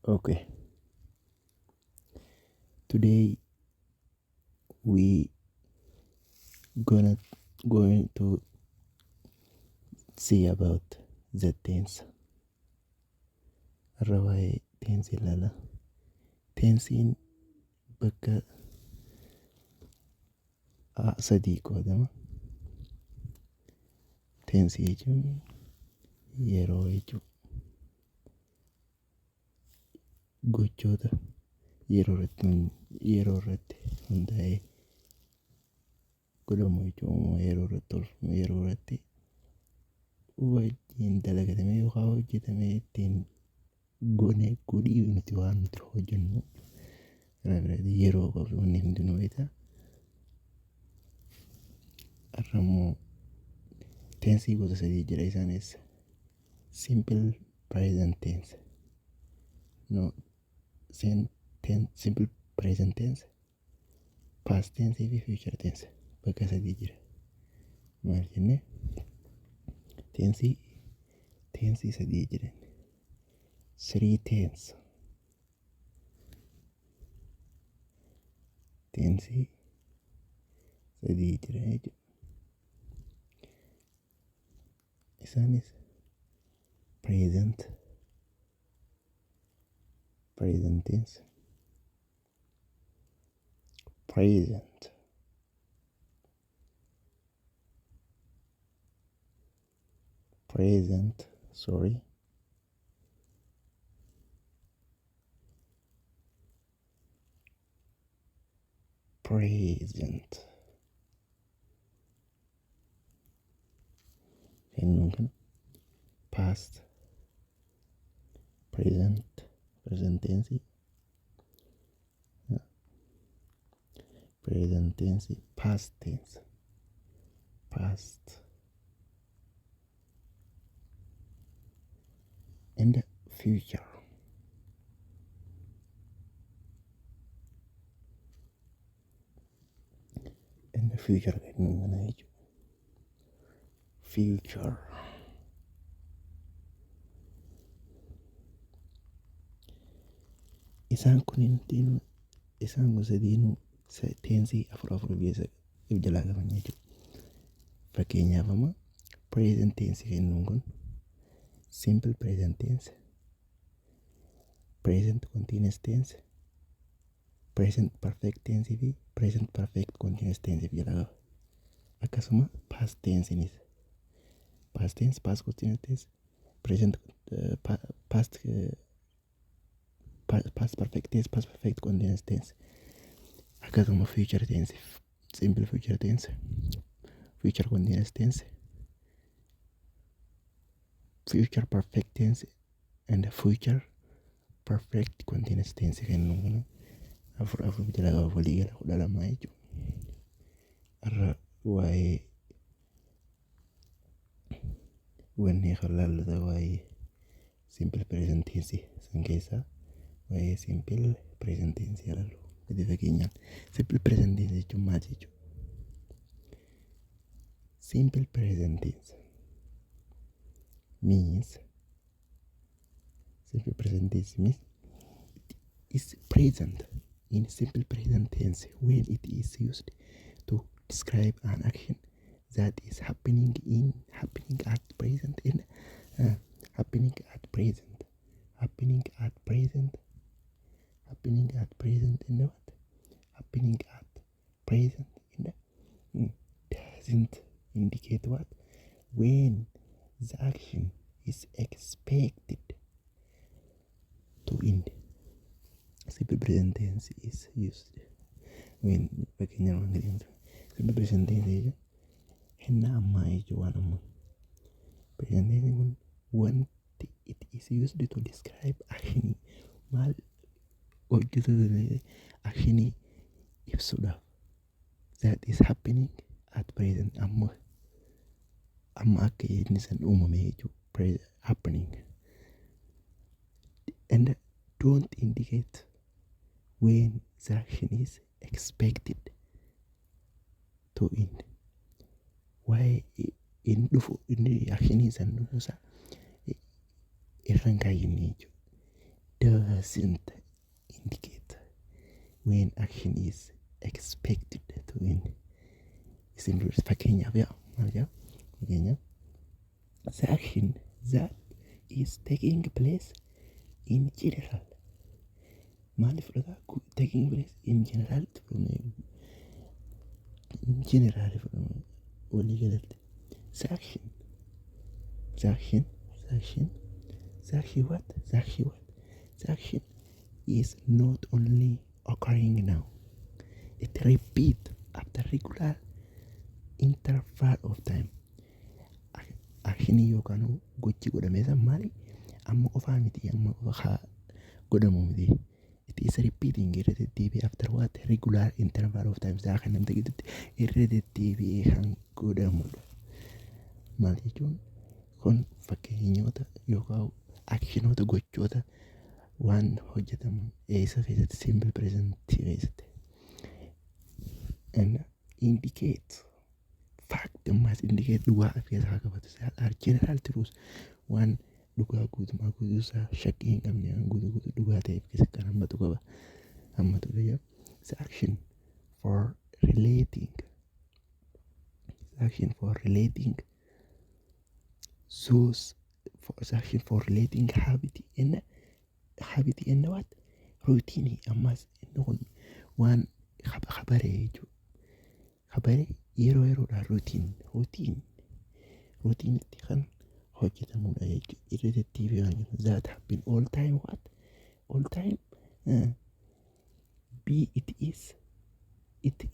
Okay. Today we going to see about the tense. Rawai tensi lala. Tensiin bakka sadii qoodama. Tensii jechuun yeroo jechuudha. Gochoota yeroo irratti hundaa'ee godhamu jechuun yeroo irratti wajjin dalagatame yookaan hojjetame ittiin godhii nuti waan nuti hojjennu yeroo qabsoonni hundinuu beektaa. Arrammoo tensii gosa sadii jira, isaanis simple present tense, simple present tense, past tense fi future tense bakka sadii jira. Maal jennee tensii sadii jiran three tense, tensii sadii jira jechuudha. Isaanis present tense, present kennuun kana past present tense, present tense, past tense, past and future. And the future kennuun kana jechuudha. Future. Isaan sadiinuu tensii afur biyya jalaa qaban jechuudha. Fakkeenyaaf amma present tense kennuun kun simple present tense, present continuous tense, present perfect tense fi present perfect continuous tense jalaa qaba. Akkasuma past tense, past tense, past continuous tense, present past perfect tense, past perfect continuous tense. Akkasuma future tense, simple future tense, future continuous tense, future perfect tense and future perfect continuous tense kennuun kana afur jala qaba walii gala 12 jechuudha. Irra waa'ee wanni halallata waa'ee simple present tense san keessaa waa'ee simple present tense halallu gadi fageenyaan. Simple present tense jechuun maal jechuudha? Simple present tense means is present in simple present tense when it is used to describe an action that is happening at present in happening at present in what? Happening at present in the doesn't indicate what? When the action is expected to end. Simple present tense is used when simple present tense henna amma jechuun amma present tense kun wanti it is used to describe action maal hojjetu action ibsuudhaaf that is happening at present amma akka inni san uumame jechuudha. Happening and don't indicate when the action is expected to end. Why in the action is an irran kaayinni jechuudha. doesn't indicate when action is expected to win. Isin duris fakkeenyaaf maal jedha fakkeenyaaf the action that is taking place in general. Maaliif fudhata taking place in general walii galatti the action is not only occurring now, it repeat after regular interval of time. Actionii yookaan gochi godhame san maali? Amma qofaa miti, amma qofa godhamu miti. It is repeating irra deddeebi'ee after what regular interval of time. Saa kan namni gidduutti irra deddeebi'ee kan godhamudha. Maal jechuun kun fakkeenyota yookaan actionoota gochoota waan hojjetamu eessa keessatti simple present keessatti. And indicate fact must indicate dhugaa of keessaa qabatu. Are general truths waan dhugaa guutumaa guutuusaa shakkii hin qabne guutuu dhugaa ta'eef keessatti kan hammatu qaba. Hammatu biyya. The action for relating those action for relating habit and what routine ammas inni kun waan khabaree jechuudha. Khabaree yeroodhaan routine itti kan hojjetamudha jechuudha. Irra deddeebi'ee waan jiru that happen all time be it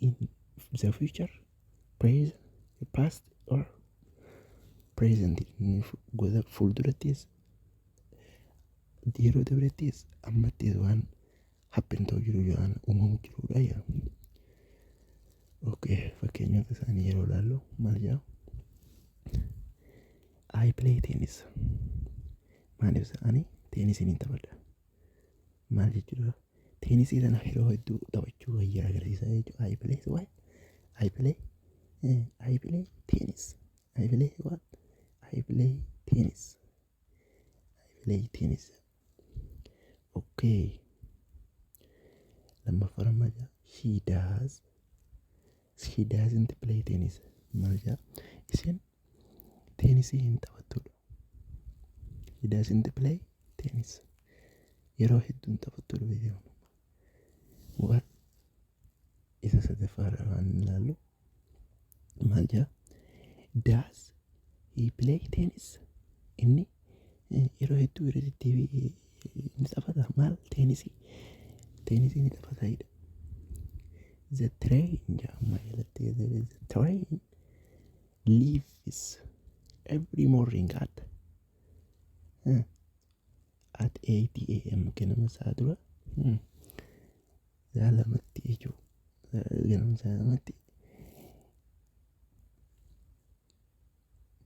in the future, present, past or present. Goda fuuldurattis yeroo dabrettis ammattis waan happen ta'u jiru yookaan uumamu jirudha yaa. Okay, fakkeenyota isaanii yeroo ilaallu maal jedha? I play tennis. Maaliif isaanii teenisiin taphadha. Maal jechuudha? Teenisii sana yeroo hedduu taphachuu wayyaa agarsiisa jechuudha. I play what? I play tennis. I play what? I play tennis. Okay. Lammaffaa maal jedha? She doesn't play tennis. Maal jedha? Isheen teenisii hin taphattudha. She doesn't play tennis. Yeroo hedduu hin taphattudha beekamu. What? Isa sadaffaadha waan ilaallu. Maal jedha? Does he play tennis? Inni yeroo hedduu irra deddeebi'ee ni taphata. Maal? Teenisii ni taphatayidha. The train leaves every morning at 8 a.m. ganama isaa dura saa lamatti jechuudha. Ganama isaa lamatti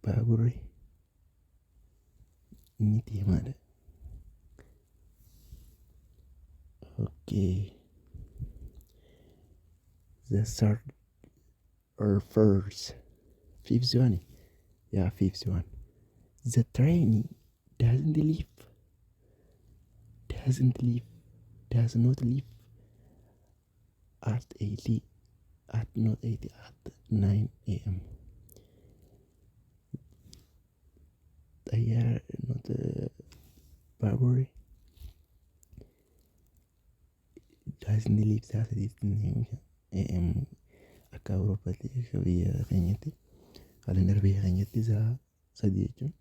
baaburri ni deemaadha. Okay. The third or fifth one. Yeah, fifth one. The train does not leave at 9 a.m. They are not Barbary. Doesn't leave at 9 a.m. Akka Awuroopaatti akka biyya keenyatti kalendar biyya keenyatti isaa sadii jechuun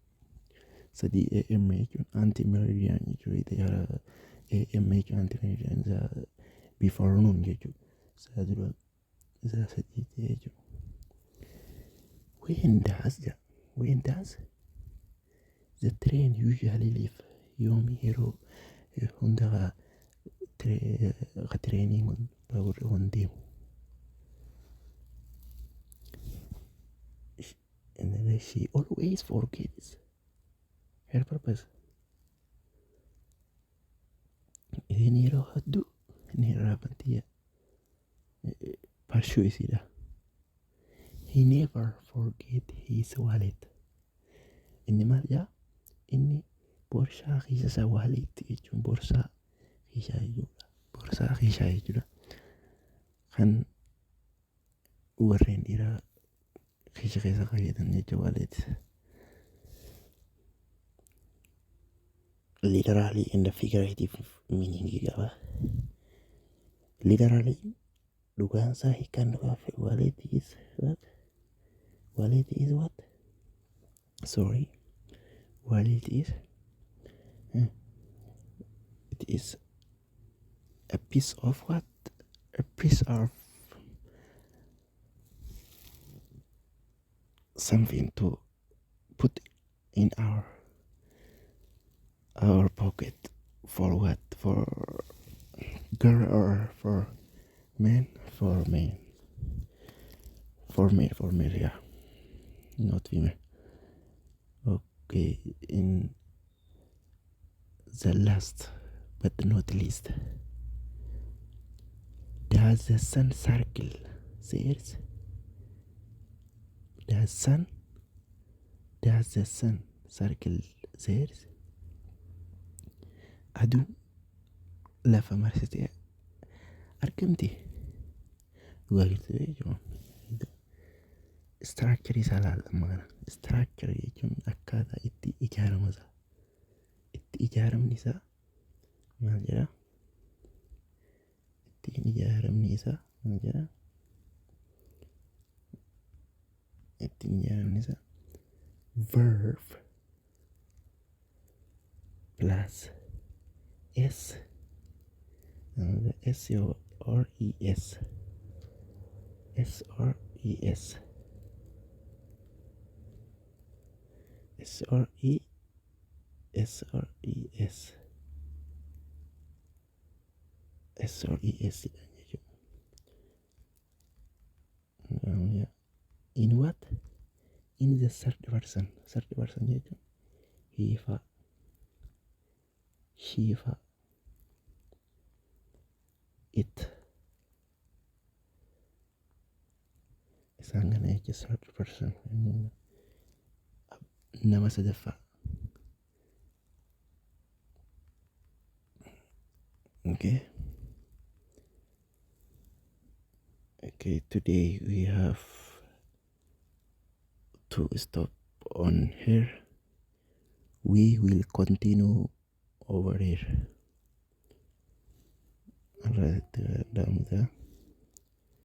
sadii AM jechuun anti meridian jechuudha. Xiyyaara AM jechuun anti meridian isaa before noon jechuudha. Isaa dura isaa sadii jechuudha. When does the train usually leave? Yoomi yeroo hundaa training on baaburri on deemu. And then she always forgets her purpose. Inni yeroo hedduu inni irraanfatee parshuu isiidha. He never forget his wallet. Inni maal jedha? Inni boorsaa keessa isaa wallet jechuun boorsaa keeshaa jechuudha. Boorsaa keeshaa jechuudha. Kan warreen dhiiraa keesha keessa kaayatan jechuudha wallet. Literally in the figurative meaning qaba. Literally dhugaan isaa hiikaan dhugaaf wallet is what? Wallet is what? Sorry. Wallet is it is a piece of what? A piece of something to put in our pocket. For what? For girl or for men? For men. For male, yeah. Not female. Okay, in the last but not least, does the sun circle theirs? Does the sun circle theirs? Aduun lafa marsitee argamti. Dhugaa jirtu jechuun istiraakcharii isaa ilaalama kana. Istiraakcharii jechuun akkaataa itti ijaarama isaa. Itti ijaaramni isaa maal jedha? Ittiin ijaaramni isaa maal jedha? Ittiin ijaaramni isaa verb plus S or ES. S-R-E-S. S-R-E-S. S-R-E-S in what? In the third person. Third person jechuun hiifa, shiifa, it. Isaan kana jecha third person nama sadaffaa. Okay. Okay, today we have to stop on here. We will continue over here. Alright,